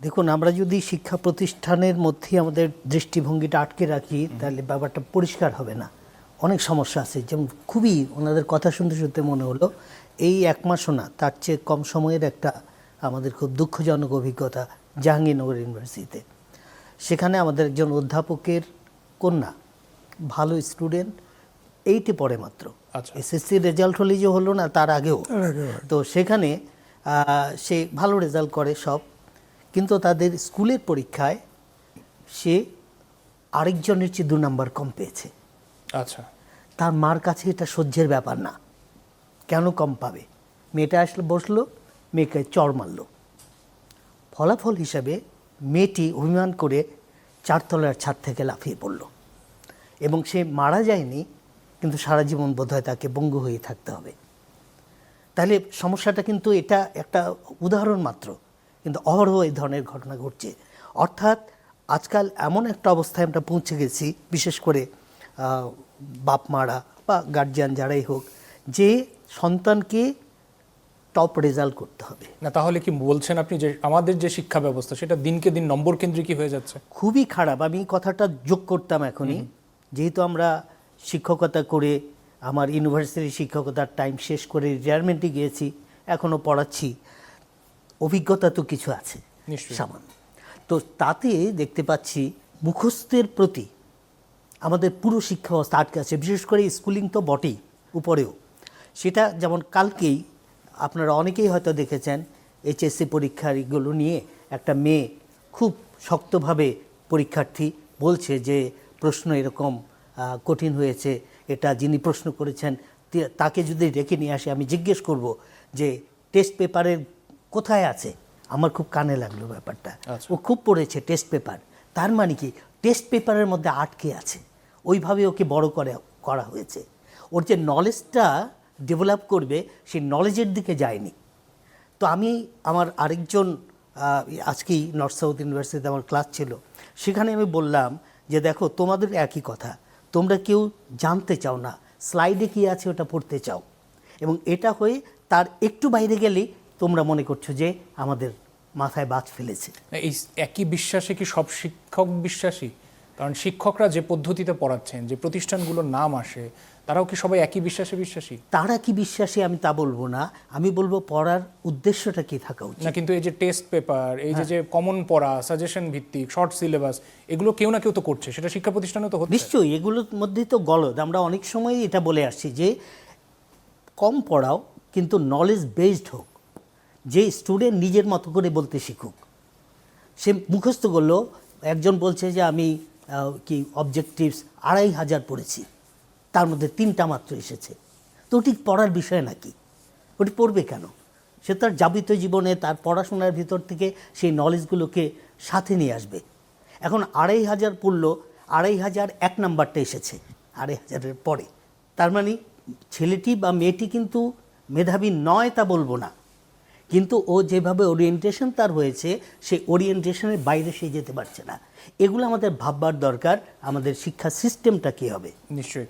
দেখুন, আমরা যদি শিক্ষা প্রতিষ্ঠানের মধ্যে আমাদের দৃষ্টিভঙ্গিটা আটকে রাখি তাহলে ব্যাপারটা পরিষ্কার হবে না। অনেক সমস্যা আছে, যেমন খুবই ওনাদের কথা শুনতে শুনতে মনে হলো এই এক মাসও না, তার চেয়ে কম সময়ের একটা আমাদের খুব দুঃখজনক অভিজ্ঞতা জাহাঙ্গীরনগর ইউনিভার্সিটিতে। সেখানে আমাদের একজন অধ্যাপকের কন্যা, ভালো স্টুডেন্ট, 8-এ পড়ে মাত্র, এসএসসি রেজাল্ট হলে যে হলো না, তার আগেও। তো সেখানে সে ভালো রেজাল্ট করে সব, কিন্তু তাদের স্কুলের পরীক্ষায় সে আরেকজনের চেয়ে 2 নাম্বার কম পেয়েছে। আচ্ছা, তার মার কাছে এটা সহ্যের ব্যাপার না, কেন কম পাবে। মেয়েটা আসলে বসলো, মেয়েকে চড় মারল। ফলাফল হিসাবে মেয়েটি অভিমান করে 4 তলার ছাদ থেকে লাফিয়ে পড়ল এবং সে মারা যায়নি, কিন্তু সারা জীবন বোধহয় তাকে পঙ্গু হয়ে থাকতে হবে। তাহলে সমস্যাটা কিন্তু এটা একটা উদাহরণ মাত্র, কিন্তু অহরহ এই ধরনের ঘটনা ঘটছে। অর্থাৎ আজকাল এমন একটা অবস্থায় আমরা পৌঁছে গেছি, বিশেষ করে বাপ মারা বা গার্জিয়ান যারাই হোক, যে সন্তানকে টপ রেজাল্ট করতে হবে। না তাহলে কি বলছেন আপনি যে আমাদের যে শিক্ষা ব্যবস্থা সেটা দিনকে দিন নম্বর কেন্দ্রিকই হয়ে যাচ্ছে? খুবই খারাপ। আমি কথাটা যোগ করতাম এখনই, যেহেতু আমরা শিক্ষকতা করে আমার ইউনিভার্সিটি শিক্ষকতার টাইম শেষ করে রিটায়ারমেন্টে গিয়েছি, এখনও পড়াচ্ছি, অভিজ্ঞতা তো কিছু আছে সামান্য। তো তাতে দেখতে পাচ্ছি মুখস্থের প্রতি আমাদের পুরো শিক্ষা ব্যবস্থা আটকে আছে, বিশেষ করে স্কুলিং তো বটেই, উপরেও। সেটা যেমন কালকেই আপনারা অনেকেই হয়তো দেখেছেন, এইচএসসি পরীক্ষার এগুলো নিয়ে একটা মেয়ে খুব শক্তভাবে পরীক্ষার্থী বলছে যে প্রশ্ন এরকম কঠিন হয়েছে, এটা যিনি প্রশ্ন করেছেন তাকে যদি ডেকে নিয়ে আসে আমি জিজ্ঞেস করব যে টেস্ট পেপারের কোথায় আছে। আমার খুব কানে লাগলো ব্যাপারটা। ও খুব পড়েছে টেস্ট পেপার, তার মানে কি টেস্ট পেপারের মধ্যে আটকে আছে, ওইভাবে ওকে বড় করা হয়েছে। ওর যে নলেজটা ডেভেলপ করবে সেই নলেজের দিকে যায়নি। তো আমি আমার আরেকজন আজকেই নর্থ সাউথ ইউনিভার্সিটিতে আমার ক্লাস ছিল, সেখানে আমি বললাম যে দেখো, তোমাদের একই কথা, তোমরা কেউ জানতে চাও না, স্লাইডে কী আছে ওটা পড়তে চাও, এবং এটা হয়ে তার একটু বাইরে গেলেই তোমরা মনে করছো যে আমাদের মাথায় বাজ ফেলেছে। এই একই বিশ্বাসে কি সব শিক্ষক বিশ্বাসী? কারণ শিক্ষকরা যে পদ্ধতিতে পড়াচ্ছেন, যে প্রতিষ্ঠানগুলোর নাম আসে, তারাও কি সবাই একই বিশ্বাসে বিশ্বাসী? তারা কি বিশ্বাসী আমি তা বলবো না, আমি বলবো পড়ার উদ্দেশ্যটা কি থাকা উচিত। না, কিন্তু এই যে টেস্ট পেপার, এই যে কমন পড়া, সাজেশন ভিত্তিক, শর্ট সিলেবাস, এগুলো কেউ না কেউ তো করছে, সেটা শিক্ষা প্রতিষ্ঠানে তো হচ্ছে। নিশ্চয়ই এগুলোর মধ্যেই তো গলদ। আমরা অনেক সময় এটা বলে আসছি যে কম পড়াও, কিন্তু নলেজ বেসড হোক, যে স্টুডেন্ট নিজের মতো করে বলতে শিখুক। সে মুখস্থ করলো, একজন বলছে যে আমি কি অবজেক্টিভস 2500 পড়েছি, তার মধ্যে 3টা মাত্র এসেছে, তো ওটি পড়ার বিষয় নাকি? ওটি পড়বে কেন? সে তার যাবিত জীবনে তার পড়াশোনার ভিতর থেকে সেই নলেজগুলোকে সাথে নিয়ে আসবে। এখন 2500 পড়লো, 2500 1 নাম্বারটা এসেছে 2500-এর পরে, তার মানে ছেলেটি বা মেয়েটি কিন্তু মেধাবী নয় তা বলবো না, কিন্তু ও যেভাবে ওরিয়েন্টেশন তার হয়েছে সেই ওরিয়েন্টেশনের বাইরে সে যেতে পারছে না। এগুলো আমাদের ভাববার দরকার, আমাদের শিক্ষা সিস্টেমটা কী হবে। নিশ্চয়ই।